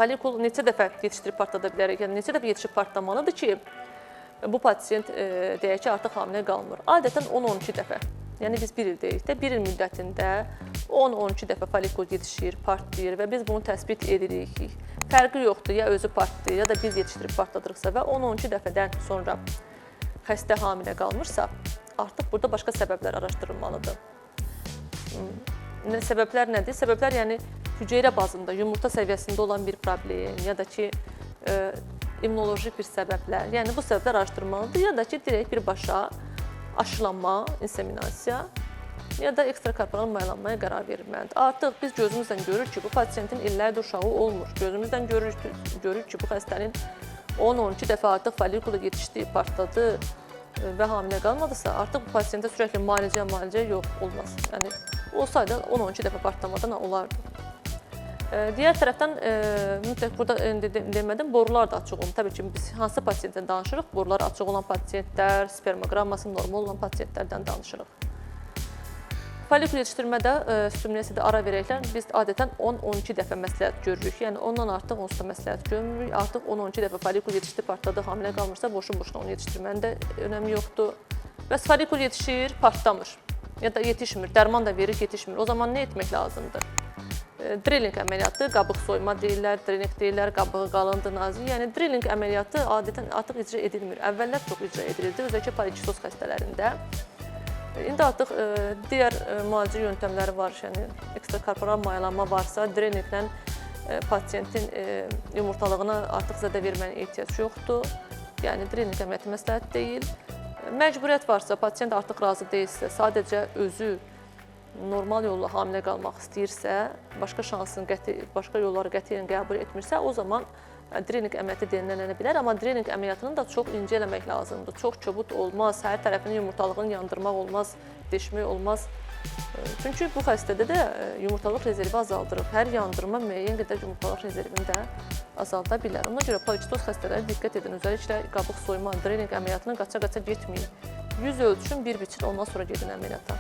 Folikul neçə dəfə yetişdirib partlada bilərik? Yəni neçə dəfə yetişib partlamalıdır ki, bu pasiyent deyək ki, artıq hamilə qalmır. Adətən 10-12 dəfə. Yəni biz 1 il deyirik də, 1 il müddətində 10-12 dəfə folikul yetişir, partlayır və biz bunu təsbit edirik. Fərqi yoxdur, ya özü partlayır, ya da biz yetişdirib partladırıqsa və 10-12 dəfədən sonra xəstə hamilə qalmırsa, artıq burada başqa səbəblər araşdırılmalıdır. Səbəblər nədir? Səbəblər yəni hüceyrə bazında, yumurta səviyyəsində olan bir problem, ya da ki, immunoloji bir səbəblər, yəni bu səbəblər araşdırılmalıdır, ya da ki, direkt birbaşa aşılanma, inseminasiya, ya da ekstrakorporal mayalanmaya qərar verilməlidir. Artıq biz gözümüzlə görürük ki, bu pasiyentin illərdir uşağı olmur. Gözümüzlə görürük ki, bu xəstənin 10-12 dəfə artıq folikulu yetişdi, partladı və hamilə qalmadısa, artıq bu pasiyentə sürəkli müalicə yox, olmaz. Yəni, olsaydı 10-12 dəfə partlamadan olardı. Digər tərəfdən, mütləq burada demədim, borular da açıq olun. Təbii ki, biz hansı pasiyentdən danışırıq? Borular açıq olan pasiyentlər, spermogramması normal olan pasiyentlərdən danışırıq. Folikul yetişdirmədə, stimülyasiyada ara verəklər biz adətən 10-12 dəfə məsləhət görürük. Yəni, ondan artıq onsuz da məsləhət görmürük. Artıq 10-12 dəfə folikul yetişdi, partladı, hamilə qalmışsa, boşu-boşuna onu yetişdirmənin də önəmi yoxdur. Bəs folikul yetişir, partlamır ya da yetişmir, dərman da verir, yetişmir. O zaman nə etmək lazımdır? Drilling əməliyyatı, qabıq soyma deyirlər, drilling deyirlər, qabığı qalındır, nazik. Yəni, drilling əməliyyatı adətən artıq icra edilmir. Əvvəllər çox icra edilirdi, özəki polikitoz xəstələrində. İndi artıq digər müalicə yöntəmləri var, yəni ekstrakorporal mayalanma varsa, drillinglə pasiyentin yumurtalığına artıq zədə vermənin ehtiyac yoxdur. Yəni, drilling əməliyyatı məsləhət deyil. Məcburiyyət varsa, pasiyent artıq razı deyilsə, sadəcə özü normal yolla hamilə qalmaq istəyirsə, başqa yolları qətiyyən qəbul etmirsə, o zaman drilling əməliyyatı denilənə bilər. Amma drilling əməliyyatını da çox incə eləmək lazımdır. Çox çobud olmaz, hər tərəfini yumurtalığını yandırmaq olmaz, deşmək olmaz. Çünki bu xəstədə də yumurtalıq rezervi azaldırır. Hər yandırma müəyyən qədər yumurtalıq rezervini də azalda bilər. Ona görə polikitoz xəstələri diqqət edin. Özəlliklə qabıq soyma, drilling əməliyyatına qaça-qaça getməyin. 100 ölçün, bir biçin, ondan sonra gedin əməliyyata.